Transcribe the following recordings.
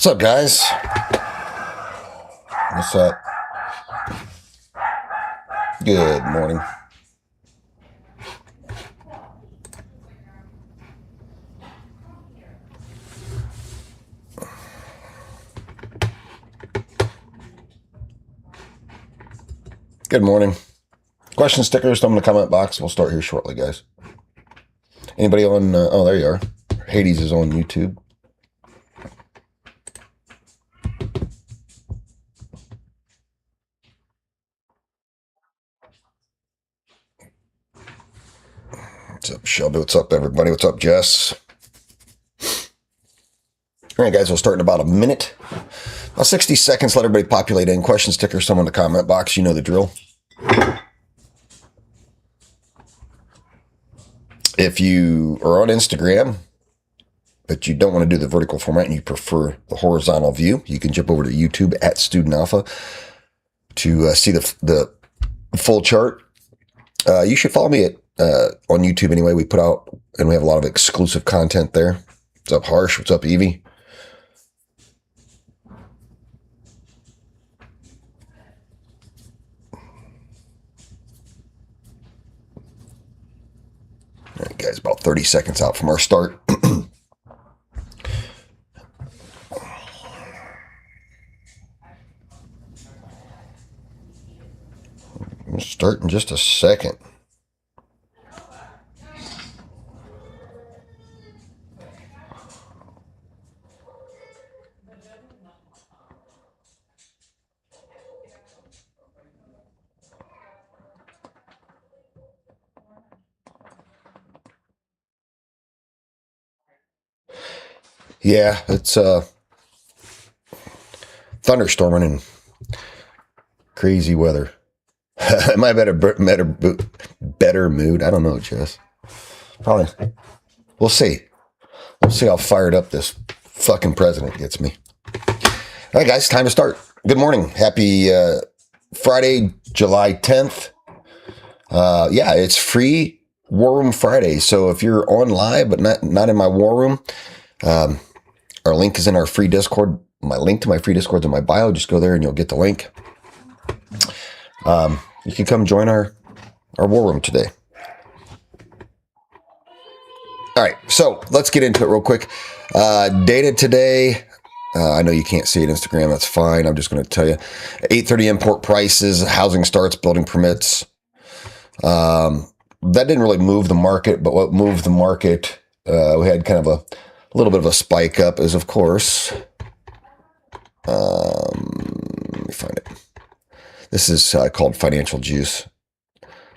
What's up, guys? What's up? Good morning. Good morning. Question stickers, throw them in the comment box. We'll start here shortly, guys. Anybody on, oh, there you are. Hades is on YouTube. What's up, Shelby? What's up, everybody? What's up, Jess? All right, guys, we'll start in about a minute. About 60 seconds, let everybody populate in. Question stickers, someone in the comment box. You know the drill. If you are on Instagram, but you don't want to do the vertical format and you prefer the horizontal view, you can jump over to YouTube at Student Alpha to see the full chart. You should follow me at on YouTube anyway. We put out, and we have a lot of exclusive content there. What's up, Harsh? What's up, Evie? All right, guys, about 30 seconds out from our start. We'll start in just a second. Yeah, it's thunderstorming and crazy weather. Am I better mood? I don't know, Jess. Probably. We'll see. We'll see how fired up this fucking president gets me. All right, guys, time to start. Good morning. Happy Friday, July 10th. Yeah, it's free War Room Friday. So if you're on live but not in my War Room, our link is in our free Discord. My link to my free Discord is in my bio. Just go there and you'll get the link. You can come join our War Room today. All right, so let's get into it real quick. Data today. I know you can't see it on Instagram. That's fine. I'm just going to tell you. 8:30 import prices, housing starts, building permits. That didn't really move the market, but what moved the market, we had kind of a little bit of a spike up is, of course, let me find it. This is called Financial Juice.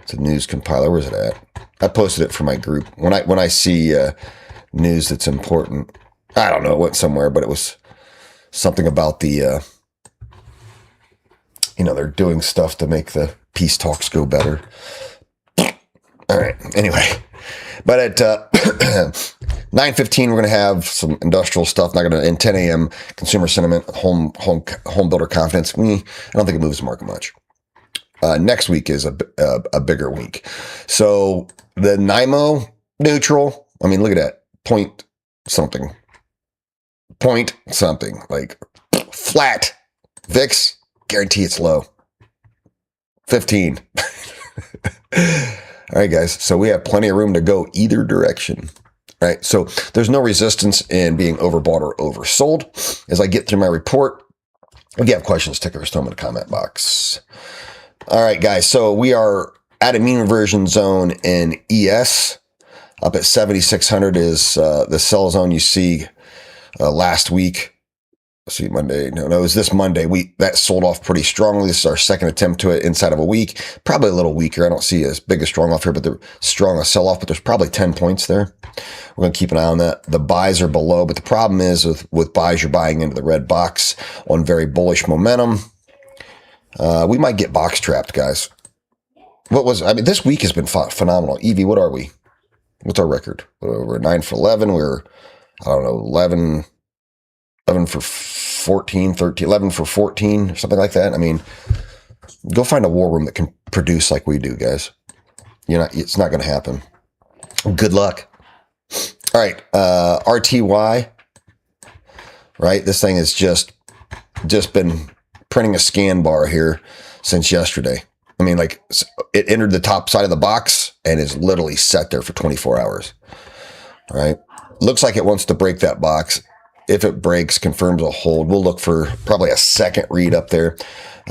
It's a news compiler. Where's it at? I posted it for my group. When I see news that's important, I don't know, it went somewhere, but it was something about the, they're doing stuff to make the peace talks go better. All right. Anyway, but at 9:15, we're going to have some industrial stuff. In 10 a.m. consumer sentiment, home builder confidence. I don't think it moves the market much. Next week is a bigger week. So the NIMO neutral. I mean, look at that point something, like flat. VIX guarantee it's low. 15. All right, guys. So we have plenty of room to go either direction. All right. So there's no resistance in being overbought or oversold. As I get through my report, if you have questions, stickers, throw them in the comment box. All right, guys. So we are at a mean reversion zone in ES. Up at 7,600 is the sell zone you see last week. Let's see, Monday. No, it was this Monday. That sold off pretty strongly. This is our second attempt to it inside of a week. Probably a little weaker. I don't see as big a strong off here, but they're strong a sell off, but there's probably 10 points there. We're going to keep an eye on that. The buys are below, but the problem is with buys, you're buying into the red box on very bullish momentum. We might get box trapped, guys. This week has been phenomenal. Evie, what are we? What's our record? We're 9 for 11. We're, 11 for 14, 13, 11 for 14, something like that. I mean, go find a war room that can produce like we do, guys. It's not going to happen. Good luck. All right. RTY. right? This thing has just been printing a scan bar here since yesterday. I mean, like, it entered the top side of the box and is literally set there for 24 hours. All right. Looks like it wants to break that box. If it breaks, confirms a hold, we'll look for probably a second read up there.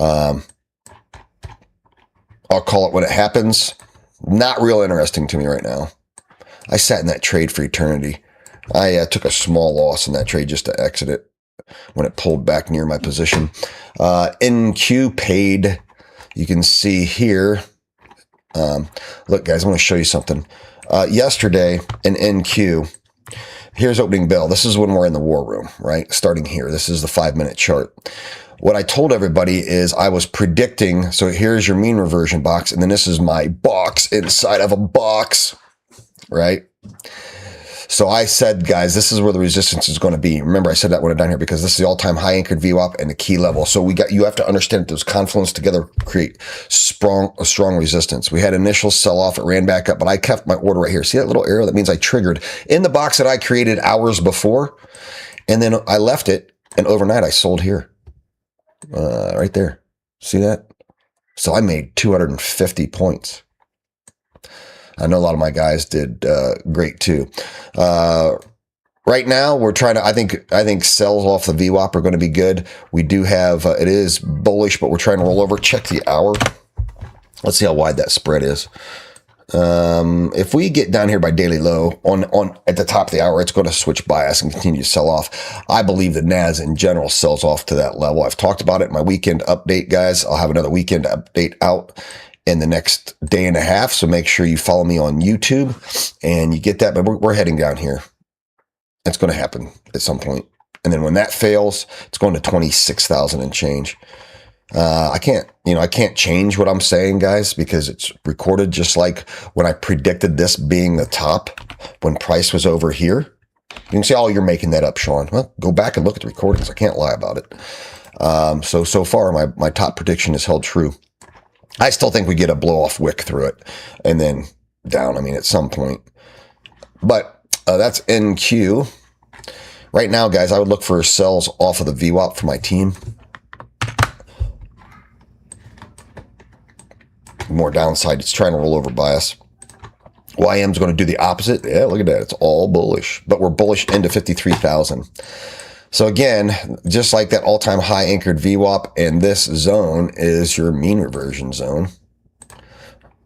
I'll call it when it happens. Not real interesting to me right now. I sat in that trade for eternity. I took a small loss in that trade just to exit it when it pulled back near my position. NQ paid. You can see here. Look, guys, I want to show you something. Yesterday in NQ, here's opening bell. This is when we're in the war room, right? Starting here. This is the 5-minute chart. What I told everybody is I was predicting, so here's your mean reversion box, and then this is my box inside of a box, right? So I said, guys, this is where the resistance is going to be. Remember, I said that when I'm down here because this is the all-time high anchored VWAP and the key level. So you have to understand that those confluence together create a strong resistance. We had initial sell-off. It ran back up, but I kept my order right here. See that little arrow? That means I triggered in the box that I created hours before, and then I left it, and overnight I sold here. Right there. See that? So I made 250 points. I know a lot of my guys did great too. Right now, we're trying to. I think sells off the VWAP are going to be good. We do have. It is bullish, but we're trying to roll over. Check the hour. Let's see how wide that spread is. If we get down here by daily low on at the top of the hour, it's going to switch bias and continue to sell off. I believe the NAS in general sells off to that level. I've talked about it in my weekend update, guys. I'll have another weekend update out in the next day and a half. So make sure you follow me on YouTube and you get that. But we're heading down here. It's going to happen at some point. And then when that fails, it's going to 26,000 and change. I can't change what I'm saying, guys, because it's recorded, just like when I predicted this being the top when price was over here. You can say, oh, you're making that up, Sean. Well, go back and look at the recordings. I can't lie about it. So far, my top prediction is held true. I still think we get a blow-off wick through it and then down, at some point. But that's NQ. Right now, guys, I would look for sells off of the VWAP for my team. More downside. It's trying to roll over bias. YM's going to do the opposite. Yeah, look at that. It's all bullish. But we're bullish into 53,000. So again, just like that all-time high anchored VWAP, and this zone is your mean reversion zone,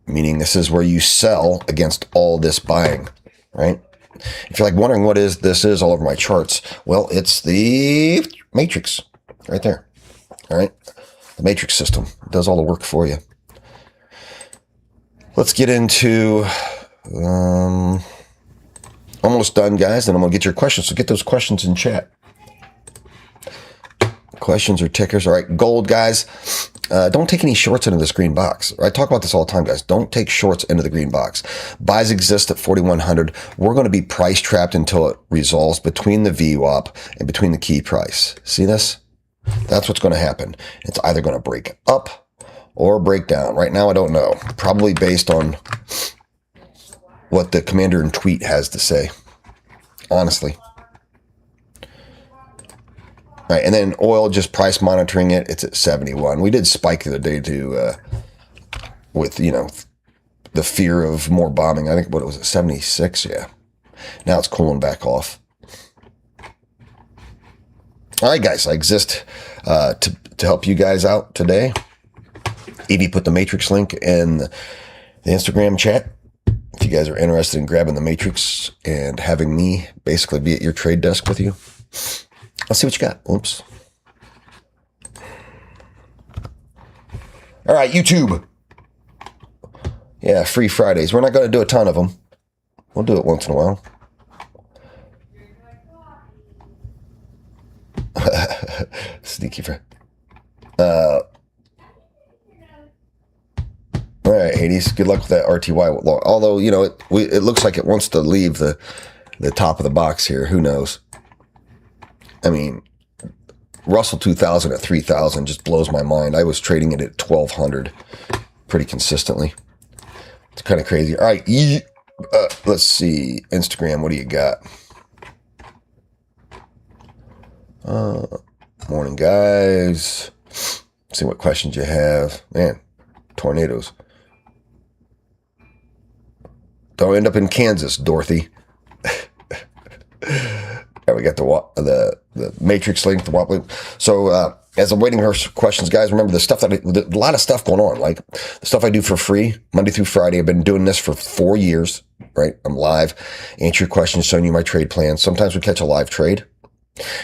meaning this is where you sell against all this buying, right? If you're like wondering what this is all over my charts, well, it's the matrix right there, all right? The matrix system does all the work for you. Let's get into almost done, guys, and I'm going to get your questions. So get those questions in chat. Questions or tickers. All right, gold, guys. Don't take any shorts into this green box. I talk about this all the time, guys. Don't take shorts into the green box. Buys exist at 4,100. We're going to be price trapped until it resolves between the VWAP and between the key price. See this? That's what's going to happen. It's either going to break up or break down. Right now, I don't know. Probably based on what the commander in tweet has to say. Honestly. All right, and then oil, just price monitoring it. It's at 71. We did spike the other day to, with, the fear of more bombing. I think, what was it, 76? Yeah. Now it's cooling back off. All right, guys, I exist to help you guys out today. Evie put the Matrix link in the Instagram chat. If you guys are interested in grabbing the Matrix and having me basically be at your trade desk with you. Let's see what you got. Oops. All right, YouTube. Yeah, free Fridays. We're not going to do a ton of them. We'll do it once in a while. Sneaky friend. All right, Hades. Good luck with that RTY. Although, it looks like it wants to leave the top of the box here. Who knows? Russell 2000 at 3,000 just blows my mind. I was trading it at 1,200 pretty consistently. It's kind of crazy. All right, let's see. Instagram, what do you got? Morning, guys. See what questions you have. Man, tornadoes. Don't end up in Kansas, Dorothy. Yeah, we got the matrix link, the WAP link. So as I'm waiting for questions, guys, remember the stuff a lot of stuff going on. Like the stuff I do for free Monday through Friday. I've been doing this for 4 years. Right, I'm live, answer your questions, showing you my trade plans. Sometimes we catch a live trade.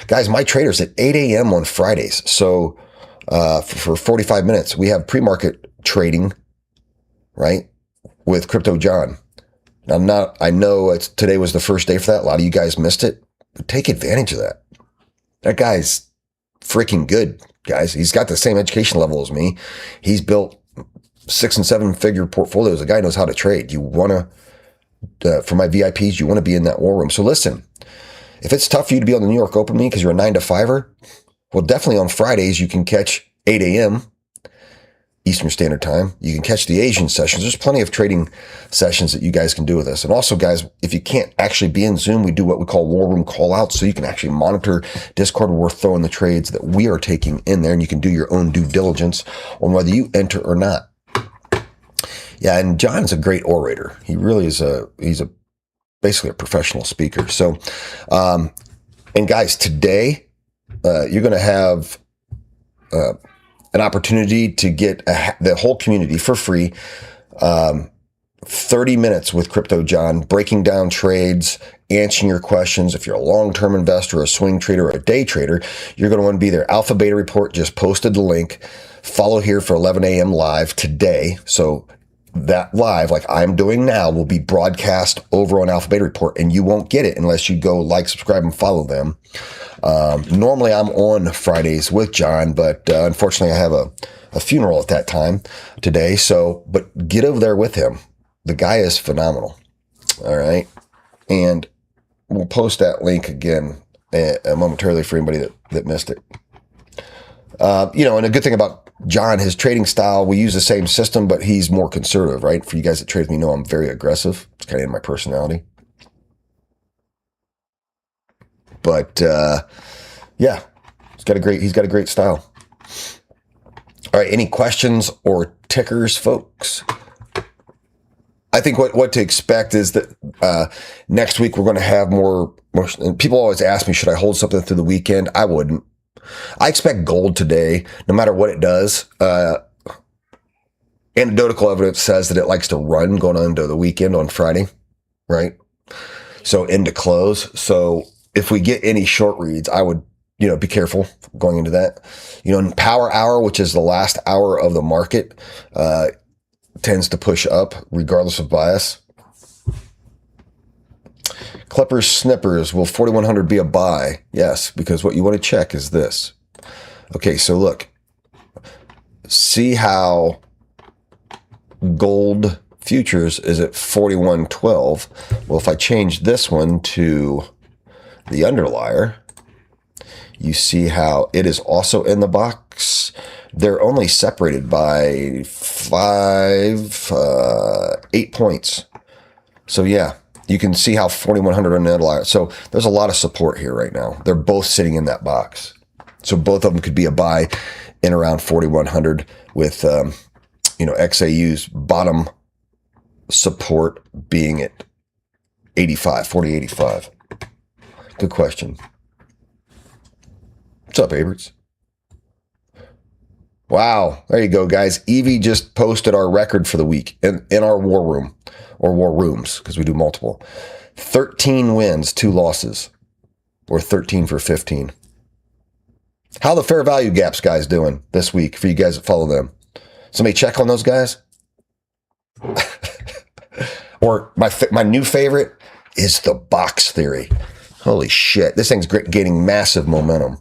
Guys, my trader's at 8 a.m. on Fridays. So for 45 minutes, we have pre-market trading, right, with Crypto John. Now, I know today was the first day for that. A lot of you guys missed it. But take advantage of that. That guy's freaking good, guys. He's got the same education level as me. He's built 6 and 7 figure portfolios. The guy knows how to trade. You want to, for my VIPs, you want to be in that war room. So listen, if it's tough for you to be on the New York Open with me because you're a 9 to 5er, well, definitely on Fridays, you can catch 8 a.m. Eastern Standard Time. You can catch the Asian sessions. There's plenty of trading sessions that you guys can do with us. And also, guys, if you can't actually be in Zoom, we do what we call war room call outs. So you can actually monitor Discord where we're throwing the trades that we are taking in there, and you can do your own due diligence on whether you enter or not. Yeah, and John's a great orator. He really is he's basically a professional speaker. So, and guys, today, you're going to have an opportunity to get the whole community for free, 30 minutes with Crypto John, breaking down trades, answering your questions. If you're a long-term investor, a swing trader, or a day trader, you're going to want to be there. Alpha Beta Report just posted the link. Follow here for 11 a.m. live today. So that live, like I'm doing now, will be broadcast over on Alpha Beta Report, and you won't get it unless you go like, subscribe, and follow them. Normally I'm on Fridays with John, but unfortunately I have a funeral at that time today. So, but get over there with him. The guy is phenomenal. All right. And we'll post that link again momentarily for anybody that missed it. And a good thing about John, his trading style, we use the same system, but he's more conservative, right? For you guys that trade with me know I'm very aggressive. It's kind of in my personality. But yeah, he's got a great style. All right, any questions or tickers, folks? I think what to expect is that next week we're going to have more. And people always ask me, should I hold something through the weekend? I wouldn't. I expect gold today, no matter what it does. Anecdotal evidence says that it likes to run going into the weekend on Friday, right? So into close. So if we get any short reads, I would, be careful going into that. In power hour, which is the last hour of the market, tends to push up regardless of bias. Clippers, snippers, will 4100 be a buy? Yes, because what you want to check is this. Okay, so look, see how gold futures is at 4112. Well, if I change this one to the underlier, you see how it is also in the box. They're only separated by 8 points. So yeah, you can see how 4100 on the underlier. So there's a lot of support here right now. They're both sitting in that box. So both of them could be a buy in around 4100 with, XAU's bottom support being at 4085. Good question. What's up, Aberts? Wow. There you go, guys. Evie just posted our record for the week in our war room, or war rooms, because we do multiple. 13 wins, 2 losses, or 13 for 15. How the fair value gaps guys doing this week for you guys that follow them? Somebody check on those guys? Or my new favorite is the box theory. Holy shit. This thing's gaining massive momentum,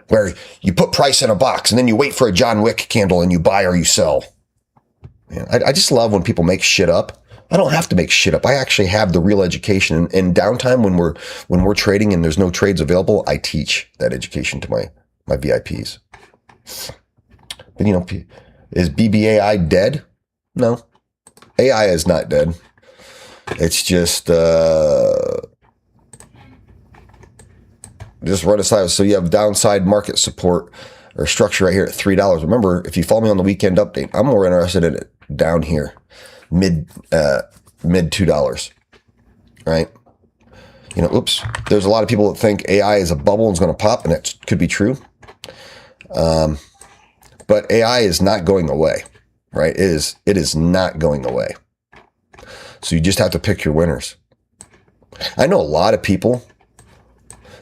where you put price in a box and then you wait for a John Wick candle and you buy or you sell. Man, I just love when people make shit up. I don't have to make shit up. I actually have the real education. In downtime, when we're trading and there's no trades available, I teach that education to my VIPs. But is BBAI dead? No. AI is not dead. It's just just run aside. So you have downside market support or structure right here at $3. Remember, if you follow me on the weekend update, I'm more interested in it down here, mid $2, right? You know, oops. There's a lot of people that think AI is a bubble and is going to pop, and that could be true. But AI is not going away, right? It is not going away. So you just have to pick your winners. I know a lot of people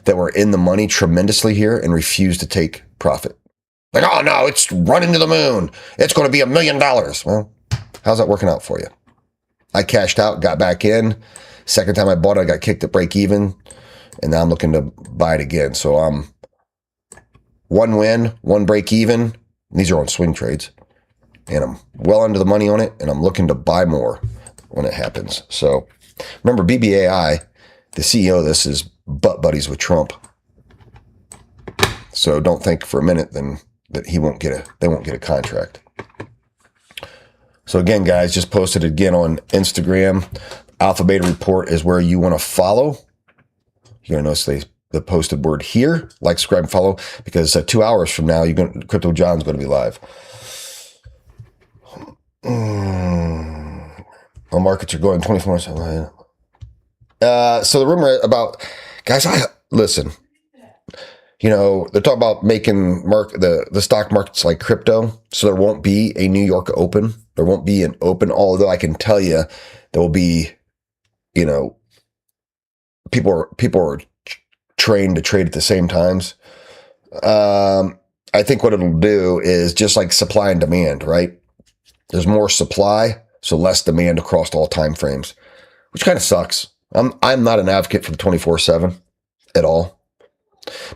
that were in the money tremendously here and refused to take profit. Like, oh no, it's running to the moon. It's going to be $1 million. Well, how's that working out for you? I cashed out, got back in. Second time I bought it, I got kicked at break even. And now I'm looking to buy it again. So I'm one win, one break even. These are on swing trades. And I'm well under the money on it. And I'm looking to buy more when it happens. So remember, BBAI, the CEO of this, is butt buddies with Trump. So don't think for a minute then that they won't get a contract. So again, guys, just posted it again on Instagram. Alpha Beta Report is where you want to follow. You're going to notice the posted word here, like, subscribe, and follow, because 2 hours from now, Crypto John's going to be live. All markets are going 24/7. So the rumor about, guys, listen. You know, they're talking about making the stock markets like crypto, so there won't be a New York Open. There won't be an Open, although I can tell you there will be, you know, people are trained to trade at the same times. I think what it'll do is just like supply and demand, right? There's more supply, so less demand across all time frames, which kind of sucks. I'm not an advocate for the 24/7 at all.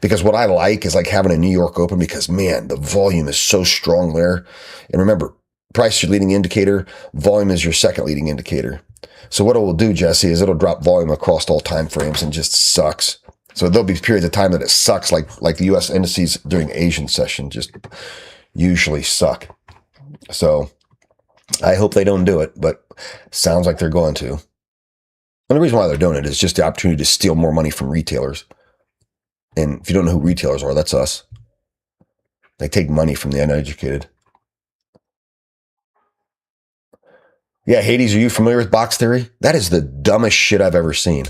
Because what I like is like having a New York Open, because man, the volume is so strong there. And remember, price is your leading indicator, volume is your second leading indicator. So what it will do, Jesse, is it'll drop volume across all time frames and just sucks. So there'll be periods of time that it sucks, like the US indices during Asian session just usually suck. So I hope they don't do it, but sounds like they're going to. And the reason why they're doing it is just the opportunity to steal more money from retailers. And if you don't know who retailers are, that's us. They take money from the uneducated. Yeah, Hades, are you familiar with box theory? That is the dumbest shit I've ever seen.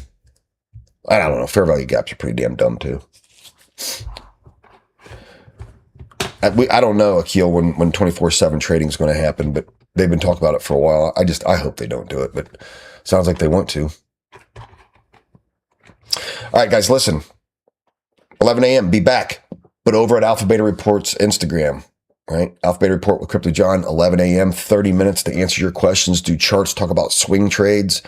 I don't know. Fair value gaps are pretty damn dumb too. I don't know, Akil, when 24/7 trading is going to happen, but they've been talking about it for a while. I hope they don't do it, but sounds like they want to. All right, guys, listen. 11 a.m., be back, but over at Alpha Beta Report's Instagram, right? Alpha Beta Report with Crypto John, 11 a.m., 30 minutes to answer your questions, do charts, talk about swing trades,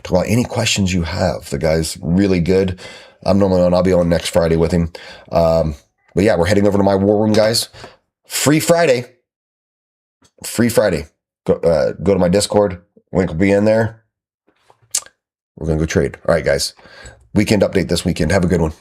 talk about any questions you have. The guy's really good. I'm normally on. I'll be on next Friday with him. But yeah, we're heading over to my war room, guys. Free Friday. Free Friday. Go to my Discord. Link will be in there. We're going to go trade. All right, guys. Weekend update this weekend. Have a good one.